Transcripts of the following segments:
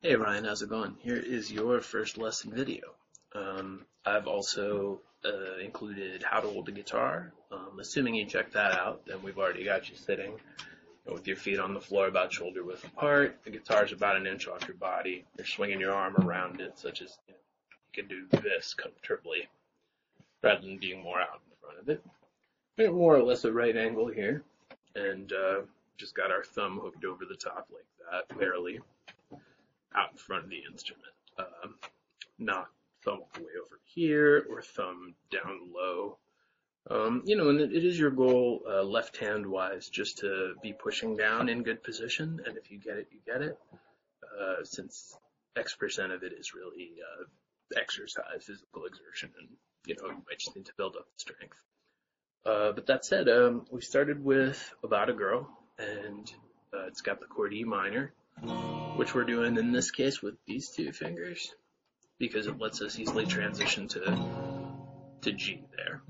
Hey Ryan, how's it going? Here is your first lesson video. I've also included how to hold the guitar. Assuming you checked that out, then we've already got you sitting with your feet on the floor about shoulder width apart. The guitar's about an inch off your body. You're swinging your arm around it, such as you can do this comfortably, rather than being more out in front of it. We're at more or less a right angle here, and just got our thumb hooked over the top like that, barely out in front of the instrument, not thumb all the way over here or thumb down low. And it is your goal, left hand wise, just to be pushing down in good position, and if you get it, you get it, since X% of it is really exercise, physical exertion, and you might just need to build up the strength. But that said, we started with About a Girl, and it's got the chord E minor, which we're doing in this case with these two fingers because it lets us easily transition to G there.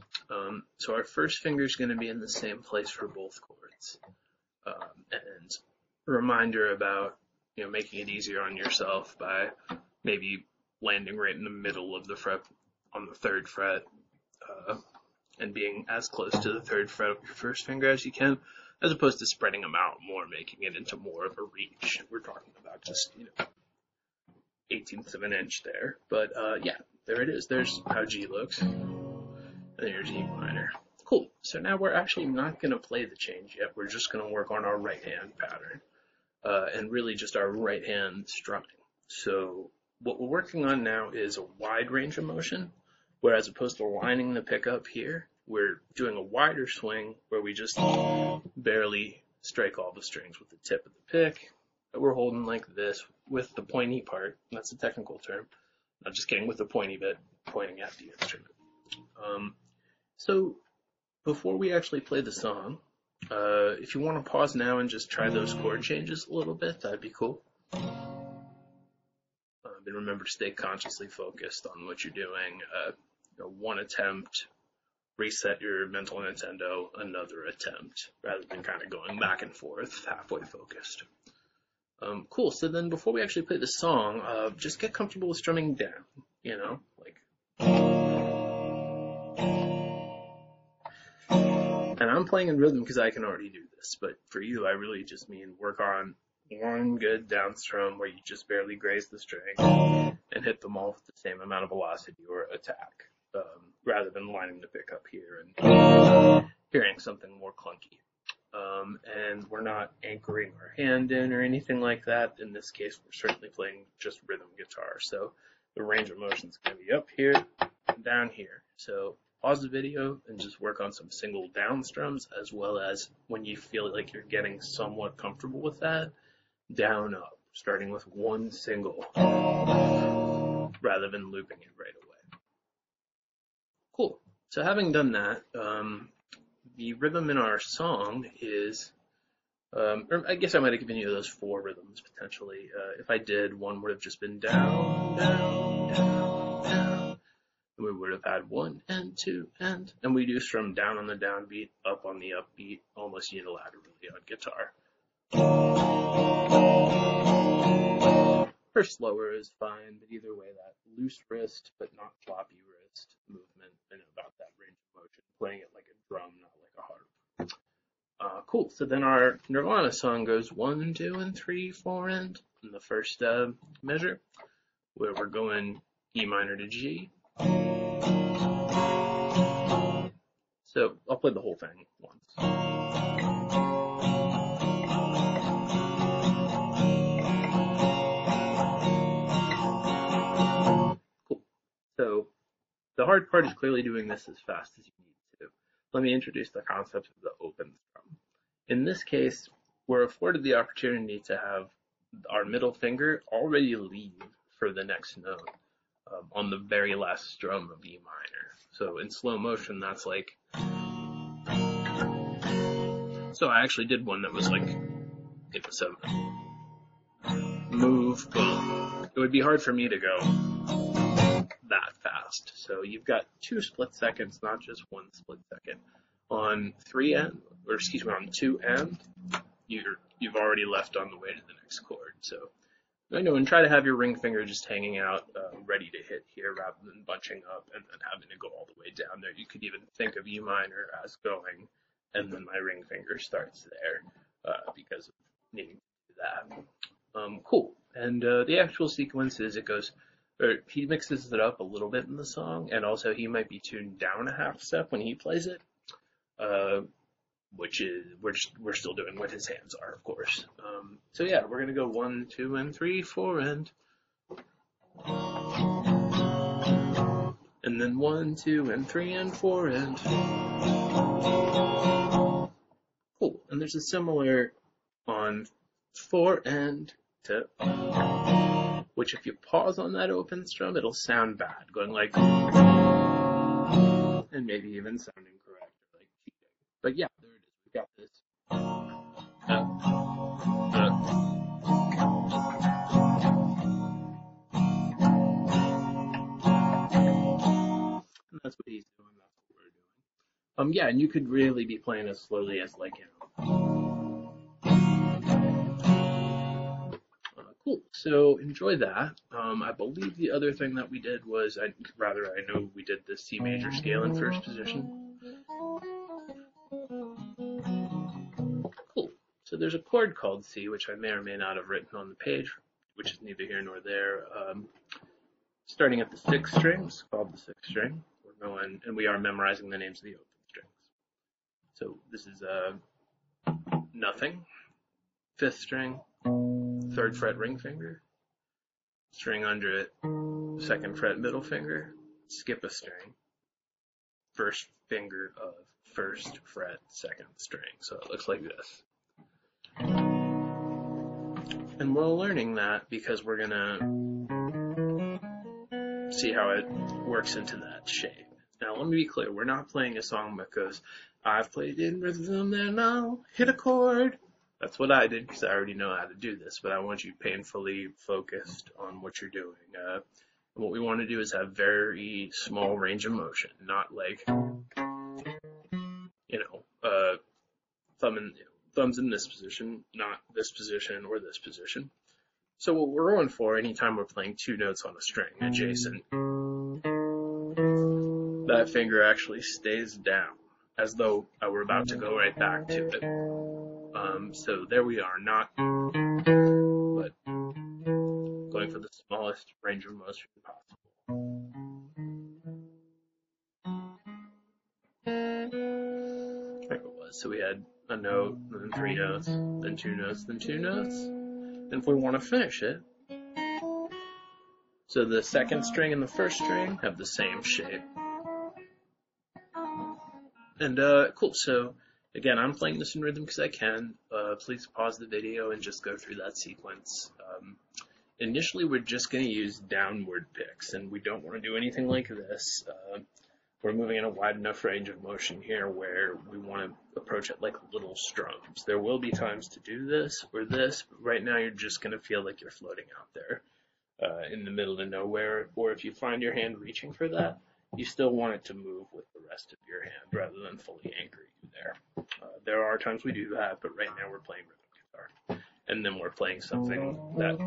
So our first finger is going to be in the same place for both chords. And a reminder about making it easier on yourself by maybe landing right in the middle of the fret on the third fret, and being as close to the third fret of your first finger as you can, as opposed to spreading them out more, making it into more of a reach. We're talking about just, 1/18 of an inch there. But, yeah, there it is. There's how G looks. And there's E minor. Cool. So now we're actually not going to play the change yet. We're just going to work on our right hand pattern, and really just our right hand strumming. So what we're working on now is a wide range of motion, where as opposed to lining the pickup here, we're doing a wider swing where we just barely strike all the strings with the tip of the pick. We're holding like this with the pointy part. That's a technical term. Not just kidding, with the pointy bit pointing at the instrument. So before we actually play the song, if you want to pause now and just try those chord changes a little bit, that'd be cool. And remember to stay consciously focused on what you're doing. One attempt, reset your mental Nintendo, another attempt, rather than kind of going back and forth, halfway focused. Cool. So then before we actually play the song, just get comfortable with strumming down, and I'm playing in rhythm because I can already do this, but for you, I really just mean work on one good down strum where you just barely graze the string and hit them all with the same amount of velocity or attack, rather than lining the pickup here and hearing something more clunky. And we're not anchoring our hand in or anything like that. In this case, we're certainly playing just rhythm guitar. So the range of motion is going to be up here and down here. So pause the video and just work on some single down strums, as well as when you feel like you're getting somewhat comfortable with that, down up, starting with one single rather than looping it right away. Cool. So having done that, the rhythm in our song is, or I guess I might have given you those 4 rhythms potentially. If I did, one would have just been down, down, down, down. And we would have had 1 and 2 and we do strum down on the downbeat, up on the upbeat, almost unilaterally on guitar. Or slower is fine, but either way, that loose wrist but not floppy wrist movement, and about that range of motion, playing it like a drum, not like a harp. Cool. So then our Nirvana song goes 1, 2, and 3, 4, and in the first measure, where we're going E minor to G. So I'll play the whole thing once. So the hard part is clearly doing this as fast as you need to. Let me introduce the concept of the open strum. In this case, we're afforded the opportunity to have our middle finger already leave for the next note on the very last strum of E minor. So in slow motion, that's like... So I actually did one that was like, it was a move, boom. It would be hard for me to go that fast. So you've got 2 split seconds, not just 1 split second. On 3 or excuse me, on 2 you've already left on the way to the next chord. So I know, and try to have your ring finger just hanging out, ready to hit here rather than bunching up and then having to go all the way down there. You could even think of E minor as going, and then my ring finger starts there, because of needing to do that. Cool. And the actual sequence is it goes, or he mixes it up a little bit in the song, and also he might be tuned down a half step when he plays it. Which is we're still doing what his hands are, of course. So yeah, we're gonna go 1, 2, and 3, 4, and then 1, 2, and 3, and 4, and cool. And there's a similar on 4 and to, which if you pause on that open strum, it'll sound bad, going like, and maybe even sounding correct, like cheating. But yeah, there it is. We got this. And that's what he's doing. That's what we're doing. Yeah, and you could really be playing as slowly as like, cool. So enjoy that. I believe the other thing that we did was, I know we did the C major scale in first position. Cool. So there's a chord called C, which I may or may not have written on the page, which is neither here nor there. Starting at the 6th string, it's called the 6th string. We're going, and we are memorizing the names of the open strings. So this is nothing, 5th string, 3rd fret ring finger, string under it, 2nd fret middle finger, skip a string, 1st finger of 1st fret 2nd string. So it looks like this. And we're learning that because we're gonna see how it works into that shape. Now let me be clear, we're not playing a song that goes, I've played in rhythm and I'll hit a chord. That's what I did because I already know how to do this, but I want you painfully focused on what you're doing. What we want to do is have very small range of motion, not like, thumbs in this position, not this position or this position. So what we're going for anytime we're playing 2 notes on a string adjacent, that finger actually stays down as though I were about to go right back to it. So there we are, not, but going for the smallest range of motion possible. There it was. So we had a note, then 3 notes, then 2 notes, then 2 notes. And if we want to finish it, so the 2nd string and the 1st string have the same shape. And cool, so again, I'm playing this in rhythm because I can. Please pause the video and just go through that sequence. Initially, we're just going to use downward picks, and we don't want to do anything like this. We're moving in a wide enough range of motion here where we want to approach it like little strums. There will be times to do this or this, but right now you're just going to feel like you're floating out there in the middle of nowhere. Or if you find your hand reaching for that, you still want it to move with the rest of your hand rather than fully anchor you there. There are times we do that, but right now we're playing rhythm guitar. And then we're playing something that,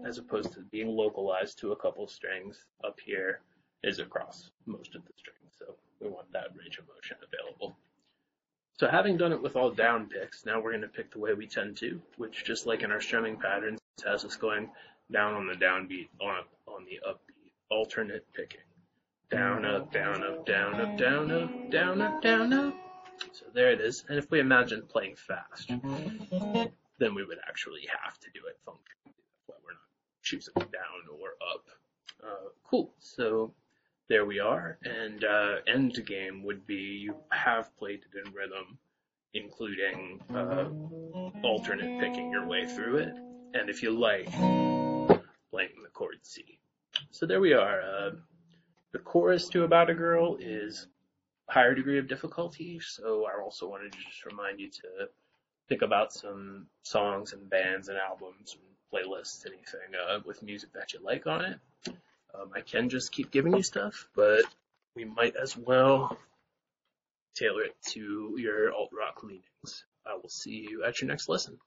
as opposed to being localized to a couple strings up here, is across most of the strings. So we want that range of motion available. So having done it with all down picks, now we're going to pick the way we tend to, which just like in our strumming patterns, has us going down on the downbeat, on the upbeat, alternate picking. Down, up, down, up, down, up, down, up, down, up, down, up. So there it is. And if we imagine playing fast, then we would actually have to do it functionally. That's why we're not choosing down or up. Cool. So there we are. And end game would be you have played it in rhythm, including alternate picking your way through it. And if you like, playing the chord C. So there we are. The chorus to About a Girl is a higher degree of difficulty, so I also wanted to just remind you to think about some songs and bands and albums and playlists, anything with music that you like on it. I can just keep giving you stuff, but we might as well tailor it to your alt-rock leanings. I will see you at your next lesson.